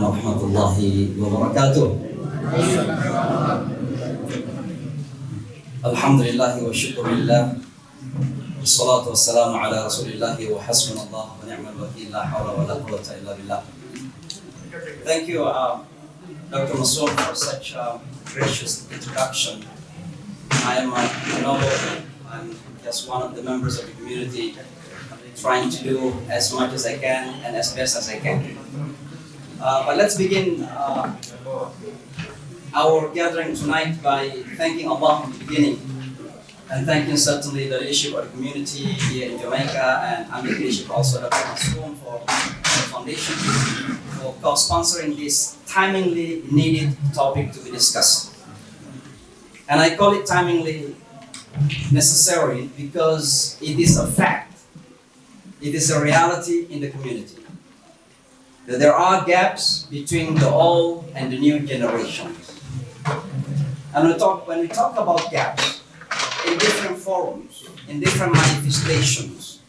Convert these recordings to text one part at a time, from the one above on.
عليكم ورحمة الله وبركاته. الحمد لله والشكر لله والصلاة والسلام على رسول الله وحسبنا الله ونعم الوكيل لا حول ولا قوة إلا بالله. Thank you, Dr. Masoom, for such a gracious introduction. I am I'm just one of the members of the community, trying to do as much as I can and as best as I can. But let's begin our gathering tonight by thanking Allah in the beginning, and thanking certainly the leadership of the community here in Jamaica, and under the leadership also of Dr. Masoom for the foundation for co-sponsoring this timely needed topic to be discussed. And I call it timely necessary because it is a fact. It is a reality in the community that there are gaps between the old and the new generations. And when we talk about gaps in different forums, in different manifestations,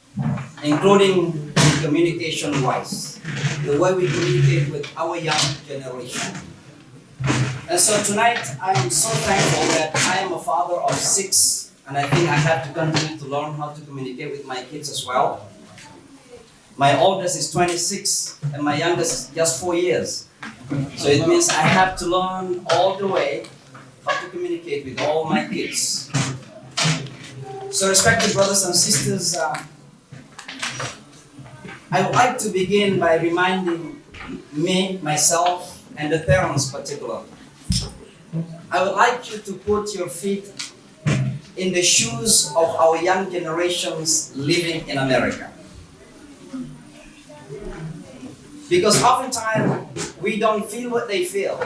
including communication-wise, the way we communicate with our young generation. And so tonight, I am so thankful that I am a father of 6, and I think I have to continue to learn how to communicate with my kids as well. My oldest is 26, and my youngest is just 4 years. So it means I have to learn all the way how to communicate with all my kids. So respected brothers and sisters, I would like to begin by reminding myself, and the parents particularly. I would like you to put your feet in the shoes of our young generations living in America. Because oftentimes we don't feel what they feel.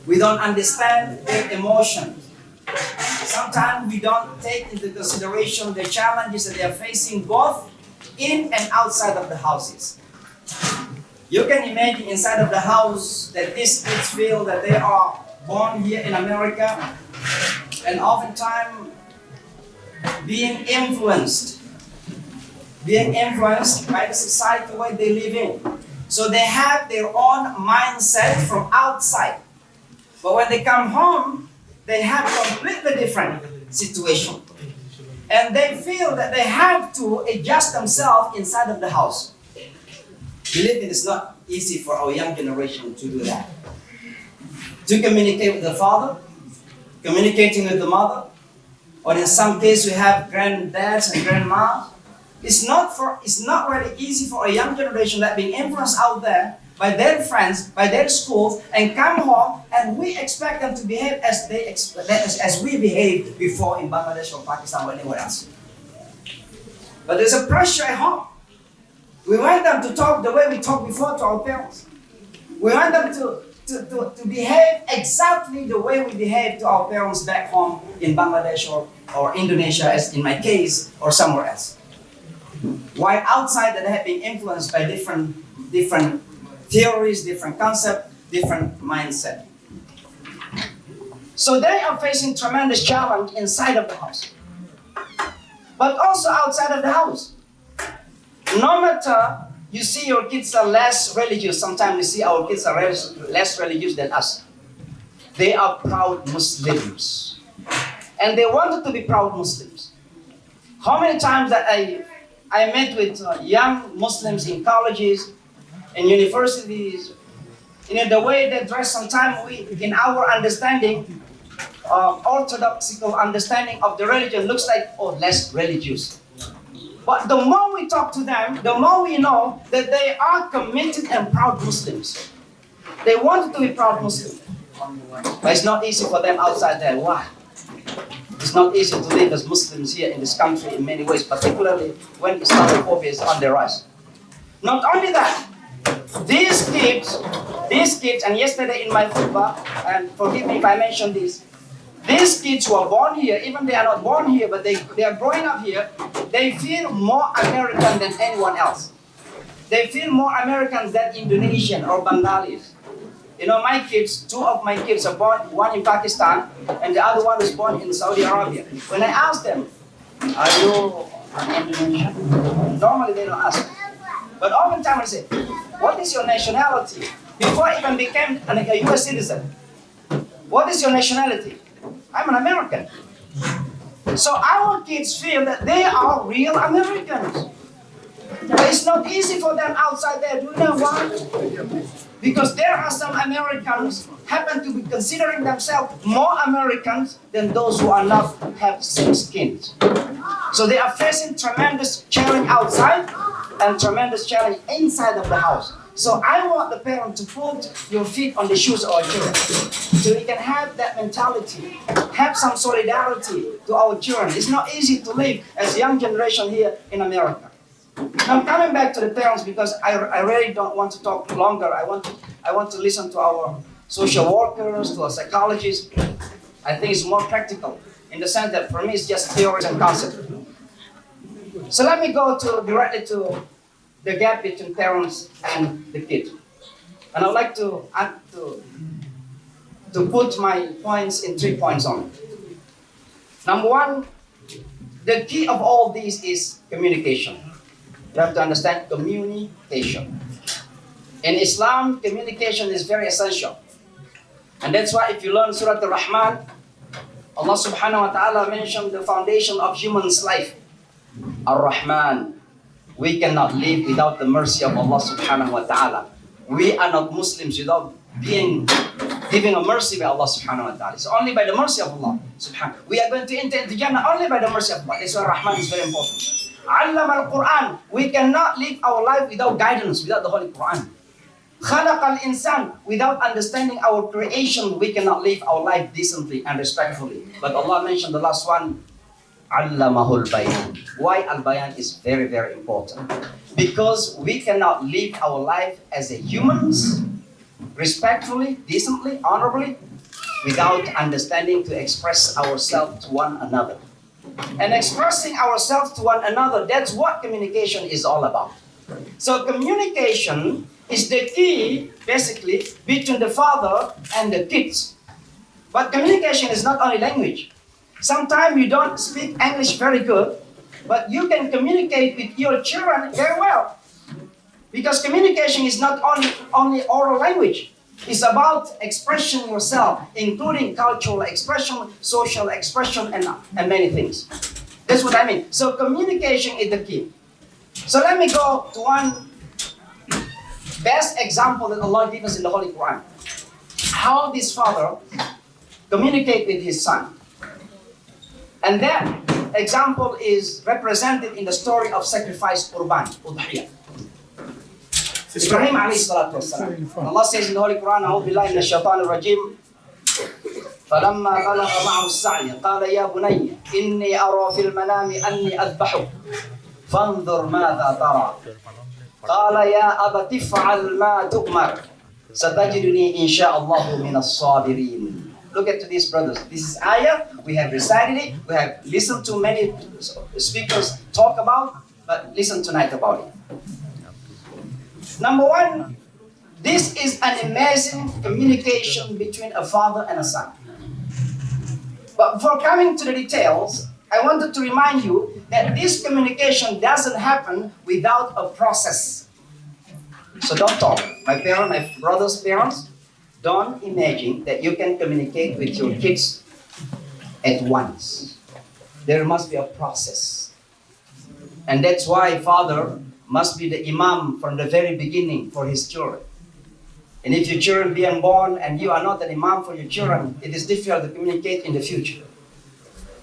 We don't understand their emotions. Sometimes we don't take into consideration the challenges that they are facing both in and outside of the houses. You can imagine inside of the house that these kids feel that they are born here in America and oftentimes being influenced by the society where they live in. So they have their own mindset from outside. But when they come home, they have completely different situation. And they feel that they have to adjust themselves inside of the house. Believe me, it's not easy for our young generation to do that. To communicate with the father, communicating with the mother, or in some cases we have granddads and grandmas. It's not really easy for a young generation that being influenced out there by their friends, by their schools, and come home, and we expect them to behave as we behaved before in Bangladesh or Pakistan or anywhere else. But there's a pressure at home. We want them to talk the way we talked before to our parents. We want them to behave exactly the way we behave to our parents back home in Bangladesh or Indonesia, as in my case, or somewhere else. While outside they have been influenced by different theories, different concepts, different mindset. So they are facing tremendous challenge inside of the house, but also outside of the house. No matter you see your kids are less religious, sometimes we see our kids are less religious than us. They are proud Muslims, and they wanted to be proud Muslims. How many times that I met with young Muslims in colleges, in universities, the way they dress, sometimes in our understanding, orthodoxical understanding of the religion looks like, less religious. But the more we talk to them, the more we know that they are committed and proud Muslims. They want to be proud Muslims. But it's not easy for them outside there. Why? It's not easy to live as Muslims here in this country in many ways, particularly when Islamophobia is on the rise. Not only that, these kids, and yesterday in my khutbah, and forgive me if I mention this, these kids who are born here, even they are not born here, but they are growing up here, they feel more American than anyone else. They feel more Americans than Indonesian or Bengalis. My kids, 2 of my kids are born, one in Pakistan, and the other one is born in Saudi Arabia. When I ask them, are you an Indonesian? Normally they don't ask. But oftentimes I say, what is your nationality? Before I even became a US citizen, what is your nationality? I'm an American. So our kids feel that they are real Americans. But it's not easy for them outside there. Do you know why? Because there are some Americans happen to be considering themselves more Americans than those who are not have same skin. So they are facing tremendous challenge outside and tremendous challenge inside of the house. So I want the parent to put your feet on the shoes of our children, so we can have that mentality, have some solidarity to our children. It's not easy to live as a young generation here in America. Now coming back to the parents, because I really don't want to talk longer. I want to listen to our social workers, to our psychologists. I think it's more practical in the sense that for me it's just theories and concepts. So let me go directly to the gap between parents and the kid. And I'd like to put my points in 3 points on. Number one, the key of all these is communication. You have to understand communication. In Islam, communication is very essential. And that's why if you learn Surah Al-Rahman, Allah subhanahu wa ta'ala mentioned the foundation of human's life. Ar-Rahman. We cannot live without the mercy of Allah subhanahu wa ta'ala. We are not Muslims without giving a mercy by Allah subhanahu wa ta'ala. It's only by the mercy of Allah subhanahu. We are going to enter into Jannah only by the mercy of Allah. That's why Rahman is very important. Allama al-Quran. We cannot live our life without guidance, without the Holy Quran. Khalaq al-insan. Without understanding our creation, we cannot live our life decently and respectfully. But Allah mentioned the last one, Allamahul bayan. Why al-bayan is very, very important? Because we cannot live our life as a humans, respectfully, decently, honorably, without understanding to express ourselves to one another. And expressing ourselves to one another, that's what communication is all about. So communication is the key, basically, between the father and the kids. But communication is not only language. Sometimes you don't speak English very good, but you can communicate with your children very well. Because communication is not only oral language. It's about expressing yourself, including cultural expression, social expression, and many things. That's what I mean. So communication is the key. So let me go to one best example that Allah gives us in the Holy Quran. How this father communicates with his son. And that example is represented in the story of sacrifice Qurban, Udhiyah. Ibrahim alayhi salatu wassalam. Allah says in the Holy Quran, أعوذ بالله من الشيطان الرجيم فلما بلغ معه السعي قال يا بني إني أرى في المنام أني أذبحك فانظر ماذا ترى قال يا أبت افعل ما تؤمر ستجدني إن شاء الله من الصابرين. Look at these brothers. This is ayah. We have recited it. We have listened to many speakers talk about, but listen tonight about it. Number one, this is an amazing communication between a father and a son. But before coming to the details, I wanted to remind you that this communication doesn't happen without a process. So don't talk. My brother's parents, don't imagine that you can communicate with your kids at once. There must be a process. And that's why father must be the Imam from the very beginning for his children. And if your children being born and you are not an Imam for your children, it is difficult to communicate in the future.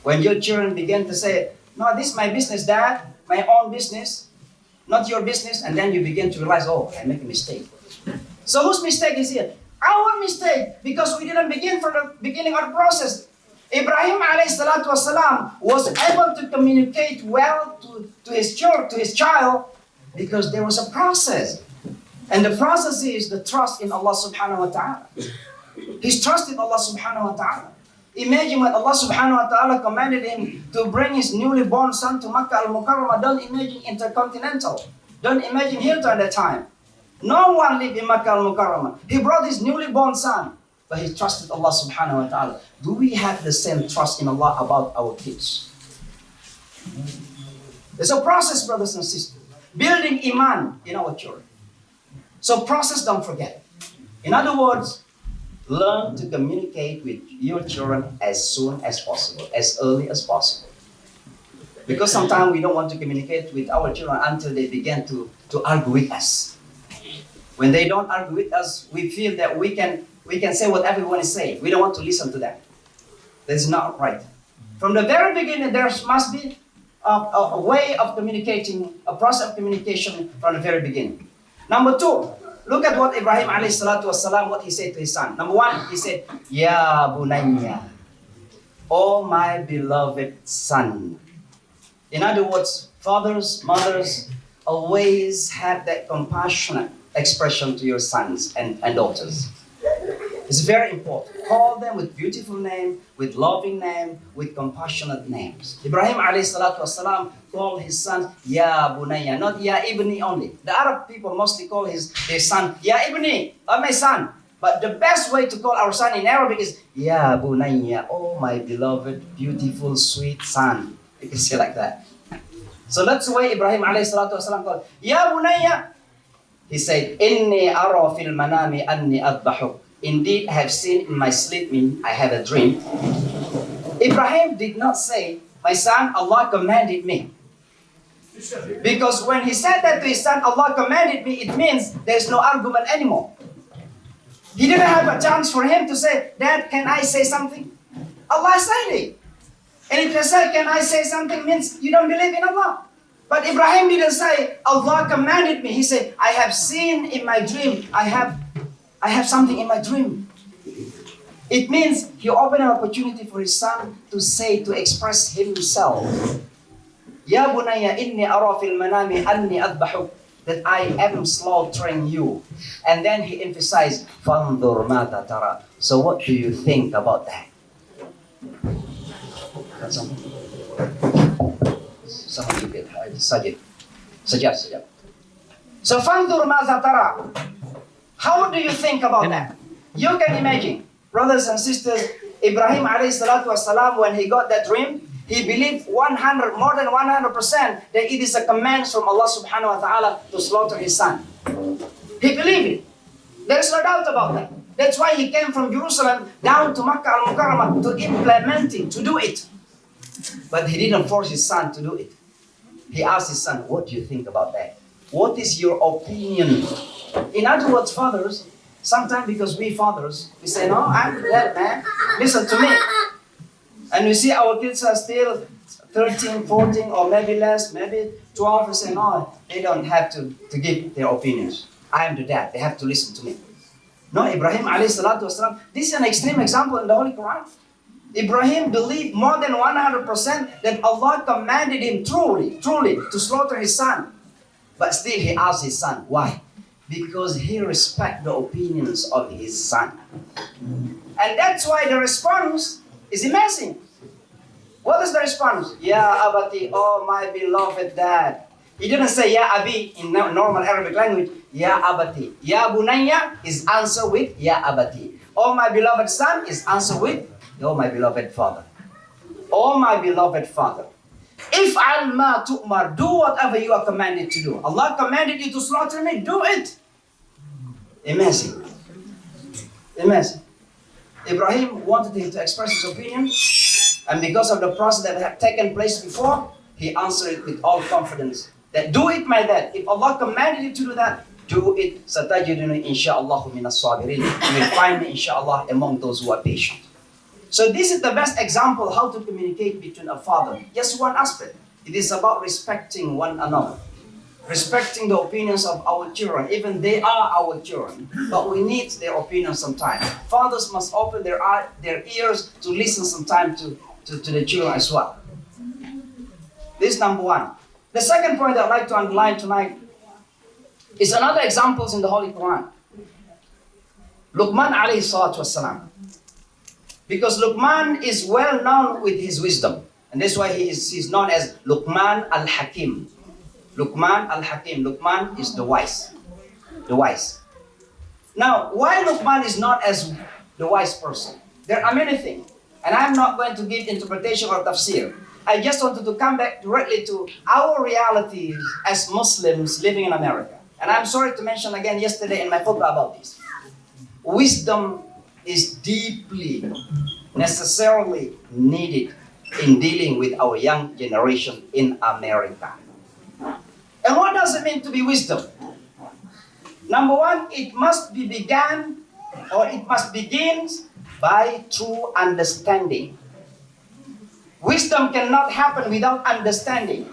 When your children begin to say, no, this is my business, Dad, my own business, not your business, and then you begin to realize, oh, I make a mistake. So whose mistake is here? Our mistake, because we didn't begin from the beginning of the process. Ibrahim alayhi salatu wasalam was able to communicate well to his child because there was a process. And the process is the trust in Allah subhanahu wa ta'ala. He's trusted Allah subhanahu wa ta'ala. Imagine when Allah subhanahu wa ta'ala commanded him to bring his newly born son to Makkah al-Mukarramah. Don't imagine intercontinental. Don't imagine Hilton at that time. No one lived in Makkah al-Mukarramah. He brought his newly born son, but he trusted Allah subhanahu wa ta'ala. Do we have the same trust in Allah about our kids? It's a process, brothers and sisters. building iman in our children. So process, don't forget. In other words, learn to communicate with your children as soon as possible, as early as possible. Because sometimes we don't want to communicate with our children until they begin to argue with us. When they don't argue with us, we feel that we can say whatever we want to say. We don't want to listen to them. That's not right. From the very beginning, there must be a way of communicating, a process of communication from the very beginning. Number two, look at what Ibrahim alayhi salatu wasalam, what he said to his son. Number one, he said, Ya bunayya, oh my beloved son. In other words, fathers, mothers, always have that compassionate expression to your sons and daughters. It's very important. Call them with beautiful name, with loving name, with compassionate names. Ibrahim alayhi salatu wasalam called his son Ya Bunayya, not Ya Ibni only. The Arab people mostly call his son Ya Ibni, oh my son. But the best way to call our son in Arabic is Ya Bunayya, oh my beloved, beautiful, sweet son. You can say like that. So that's the way Ibrahim alayhi salatu wasalam called Ya Bunayya. He said, Inni ara fil manami anni adbahuk. Indeed, I have seen in my sleep, I have a dream. Ibrahim did not say, my son, Allah commanded me. Because when he said that to his son, Allah commanded me, it means there's no argument anymore. He didn't have a chance for him to say, Dad, can I say something? Allah said it. And if you say, can I say something, means you don't believe in Allah. But Ibrahim didn't say, Allah commanded me. He said, I have seen in my dream, I have something in my dream. It means he opened an opportunity for his son to say, to express himself. Ya bunayya inni ara fil manami anni adbahuk, that I am slaughtering you. And then he emphasized, fanzur mata tara. So what do you think about that? Someone keep it. Suggest. So fanzur mata tara. How do you think about that? You can imagine, brothers and sisters, Ibrahim alayhi salatu wasalam, when he got that dream, he believed more than 100% that it is a command from Allah subhanahu wa ta'ala to slaughter his son. He believed it. There's no doubt about that. That's why he came from Jerusalem down to Makkah al-Mukarramah to implement it, to do it. But he didn't force his son to do it. He asked his son, what do you think about that? What is your opinion? In other words, fathers, sometimes because we fathers, we say, no, I'm that man, listen to me. And we see our kids are still 13, 14, or maybe less, maybe 12, we say, no, they don't have to give their opinions. I am the dad, they have to listen to me. No, Ibrahim alayhi salatu wasalam, this is an extreme example in the Holy Quran. Ibrahim believed more than 100% that Allah commanded him truly to slaughter his son. But still he asked his son, why? Because he respects the opinions of his son. And that's why the response is amazing. What is the response? Ya abati, oh my beloved dad. He didn't say Ya abi in normal Arabic language. Ya abati. Ya bunayya is answered with Ya abati. Oh my beloved son is answered with Oh my beloved father. Oh my beloved father. If al-ma tu'mar, do whatever you are commanded to do. Allah commanded you to slaughter me, do it. Amazing. Amazing. Ibrahim wanted him to express his opinion, and because of the process that had taken place before, he answered it with all confidence. That do it, my dad. If Allah commanded you to do that, do it. Satajiduni insha'Allah minas sabirin. You will find me insha'Allah among those who are patient. So this is the best example how to communicate between a father. Just one aspect. It is about respecting one another. Respecting the opinions of our children. Even they are our children. But we need their opinions sometimes. Fathers must open their ears to listen sometimes to the children as well. This is number one. The second point I'd like to underline tonight is another examples in the Holy Quran. Luqman alayhi salatu wassalam. Because Luqman is well known with his wisdom. And that's why he's known as Luqman al-Hakim. Luqman al-Hakim. Luqman is the wise. The wise. Now, why Luqman is not as the wise person? There are many things. And I'm not going to give interpretation or tafsir. I just wanted to come back directly to our realities as Muslims living in America. And I'm sorry to mention again yesterday in my khutbah about this. Wisdom is deeply, necessarily needed in dealing with our young generation in America. And what does it mean to be wisdom? Number one, it must begin by true understanding. Wisdom cannot happen without understanding.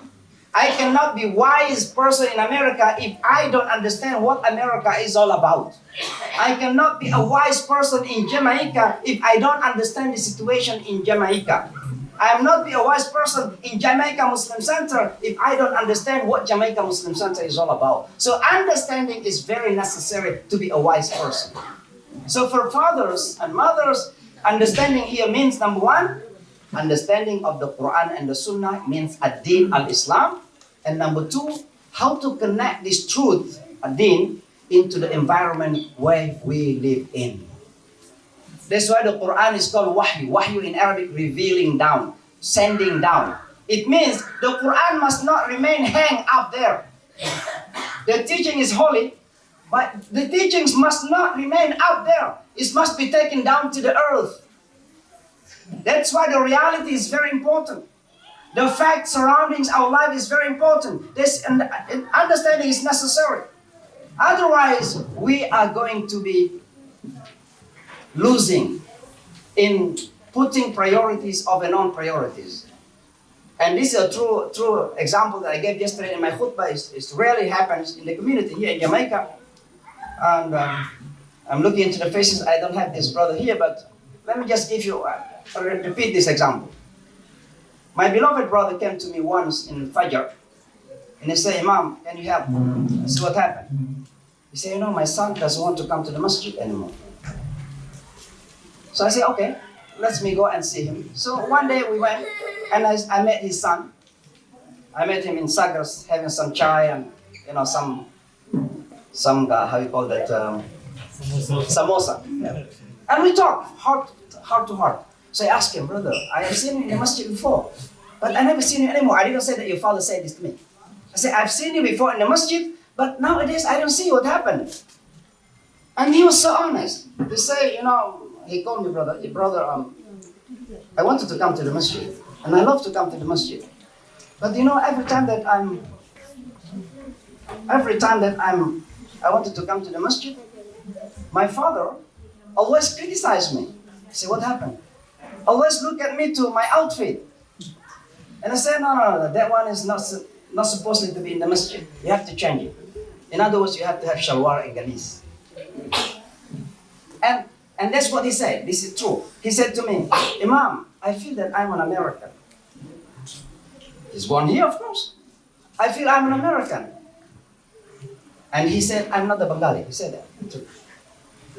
I cannot be wise person in America if I don't understand what America is all about. I cannot be a wise person in Jamaica if I don't understand the situation in Jamaica. I am not be a wise person in Jamaica Muslim Center if I don't understand what Jamaica Muslim Center is all about. So understanding is very necessary to be a wise person. So for fathers and mothers, understanding here means number one, understanding of the Quran and the Sunnah means ad-din al-Islam. And number two, how to connect this truth, ad-din, into the environment where we live in. That's why the Quran is called wahyu. Wahyu in Arabic, revealing down, sending down. It means the Quran must not remain hang up there. The teaching is holy, but the teachings must not remain up there. It must be taken down to the earth. That's why the reality is very important. The fact surrounding our life is very important. This understanding is necessary. Otherwise, we are going to be losing in putting priorities over non-priorities. And this is a true example that I gave yesterday in my khutbah. It rarely happens in the community here in Jamaica. And I'm looking into the faces. I don't have this brother here, but let me just give you, repeat this example. My beloved brother came to me once in Fajr, and he said, Imam, can you help? I said, what happened? He said, my son doesn't want to come to the masjid anymore. So I said, okay, let me go and see him. So one day we went, and I met his son. I met him in Sagres, having some chai and, some how you call that, samosa. Yeah. And we talked, heart to heart. So I asked him, brother, I have seen you in the masjid before, but I never seen you anymore. I didn't say that your father said this to me. I said, I've seen you before in the masjid, but nowadays I don't see what happened. And he was so honest. He said, he called me, brother, I wanted to come to the masjid, and I love to come to the masjid. But every time that I wanted to come to the masjid, my father always criticized me. I said, what happened? Always look at me to my outfit. And I said, no, that one is not supposed to be in the masjid. You have to change it. In other words, you have to have shalwar and galis. And that's what he said. This is true. He said to me, Imam, I feel that I'm an American. He's born here, of course. I feel I'm an American. And he said, I'm not a Bengali. He said that.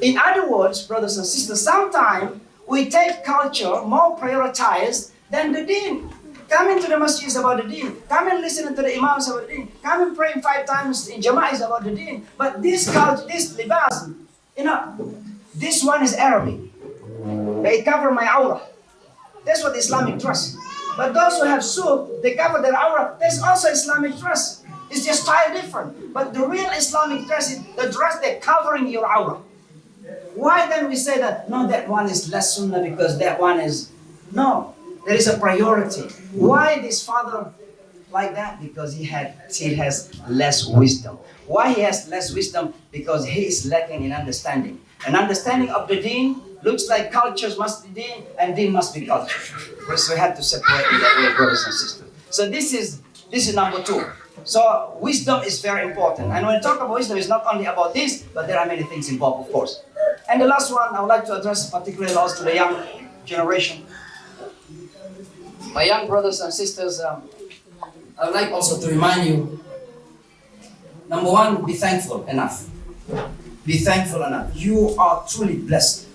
In other words, brothers and sisters, sometimes we take culture more prioritized than the deen. Coming to the masjid is about the deen. Coming listening to the imam is about the deen. Coming praying 5 times in jama'ah is about the deen. But this culture, this libas, this one is Arabic. They cover my aura. That's what Islamic dress. But those who have suit, they cover their aura. That's also Islamic dress. It's just style different. But the real Islamic dress is the dress that's covering your aura. Why then we say that, no, that one is less sunnah because that one is... No, there is a priority. Why this father like that? Because he has less wisdom. Why he has less wisdom? Because he is lacking in understanding. An understanding of the deen looks like cultures must be deen and deen must be culture. So we have to separate in that way, brothers and sisters. So this is number 2. So wisdom is very important. And when we talk about wisdom, it's not only about this, but there are many things involved, of course. And the last one I would like to address particularly also to the young generation. My young brothers and sisters, I would like also to remind you, number 1, be thankful enough. Be thankful enough. You are truly blessed.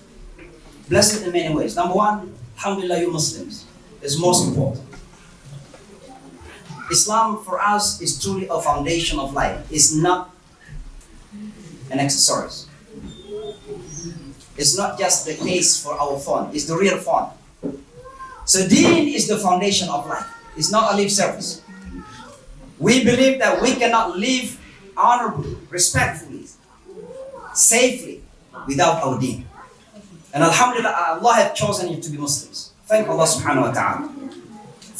Blessed in many ways. Number 1, alhamdulillah, you Muslims is most important. Islam for us is truly a foundation of life. It's not an accessories. It's not just the case for our phone. It's the real phone. So deen is the foundation of life. It's not a lip service. We believe that we cannot live honorably, respectfully, safely without our deen. And alhamdulillah, Allah has chosen you to be Muslims. Thank Allah subhanahu wa ta'ala.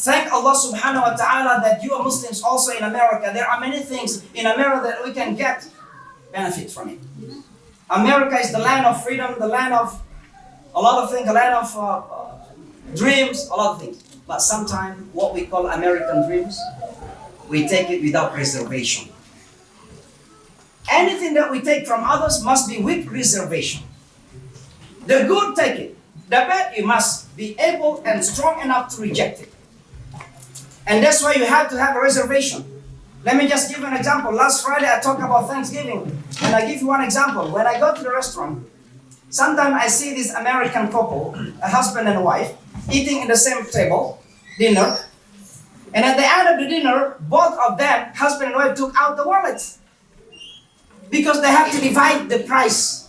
Thank Allah subhanahu wa ta'ala that you are Muslims also in America. There are many things in America that we can get benefit from it. America is the land of freedom, the land of a lot of things, the land of dreams, a lot of things. But sometimes what we call American dreams, we take it without reservation. Anything that we take from others must be with reservation. The good, take it. The bad, you must be able and strong enough to reject it. And that's why you have to have a reservation. Let me just give an example. Last Friday I talked about Thanksgiving. And I give you one example. When I go to the restaurant, sometimes I see this American couple, a husband and a wife, eating in the same table, dinner. And at the end of the dinner, both of them, husband and wife, took out the wallets. Because they have to divide the price.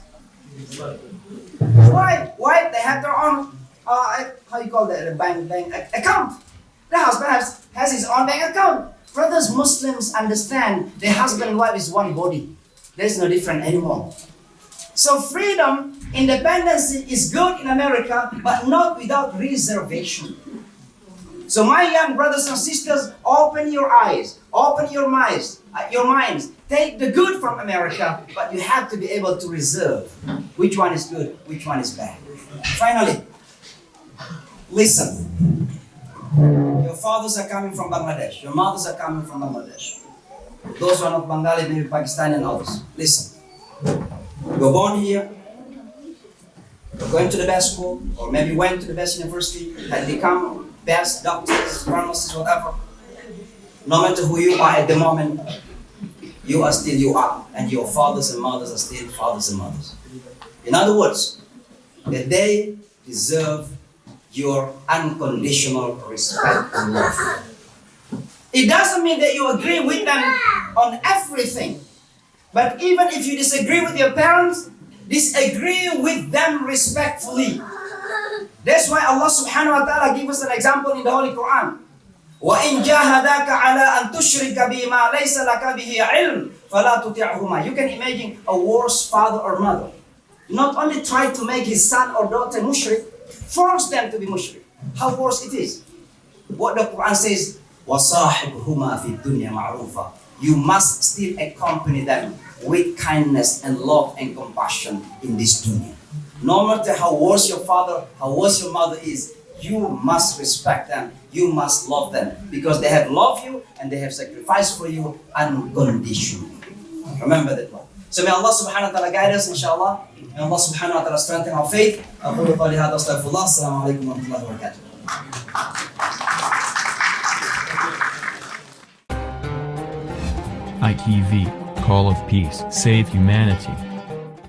Why? Why? They have their own, how you call that, bank account. The husband has his own bank account. Brothers, Muslims understand the husband and wife is one body. There's no different anymore. So freedom, independence is good in America, but not without reservation. So my young brothers and sisters, open your eyes, open your minds. Take the good from America, but you have to be able to reserve which one is good, which one is bad. Finally, listen. Your fathers are coming from Bangladesh. Your mothers are coming from Bangladesh. Those who are not Bengali, maybe Pakistani and others. Listen. You're born here. You're going to the best school, or maybe went to the best university and become best doctors, pharmacists, whatever. No matter who you are at the moment, you are still you are, and your fathers and mothers are still fathers and mothers. In other words, that they deserve your unconditional respect and love. It doesn't mean that you agree with them on everything, but even if you disagree with your parents, disagree with them respectfully. That's why Allah subhanahu wa ta'ala gives us an example in the Holy Quran. وَإِنْ جَاهَدَاكَ عَلَىٰ أَن تُشْرِكَ بِمَا لَيْسَ لَكَ بِهِ عِلْمٍ فَلَا تُطِعْهُمَا. You can imagine a worse father or mother. Not only try to make his son or daughter mushrik, force them to be mushrik. How worse it is. What the Quran says, وَصَاحِبْهُمَا فِي الدُّنْيَا مَعْرُوفًا. You must still accompany them with kindness and love and compassion in this dunya. No matter how worse your father, how worse your mother is, you must respect them, you must love them, because they have loved you and they have sacrificed for you unconditionally. Remember that one. So may Allah subhanahu wa ta'ala guide us, inshallah. May Allah subhanahu wa ta'ala strengthen our faith. أقول قولي هذا أستغفر الله. السلام عليكم ورحمة الله وبركاته. ITV, Call of Peace, Save Humanity.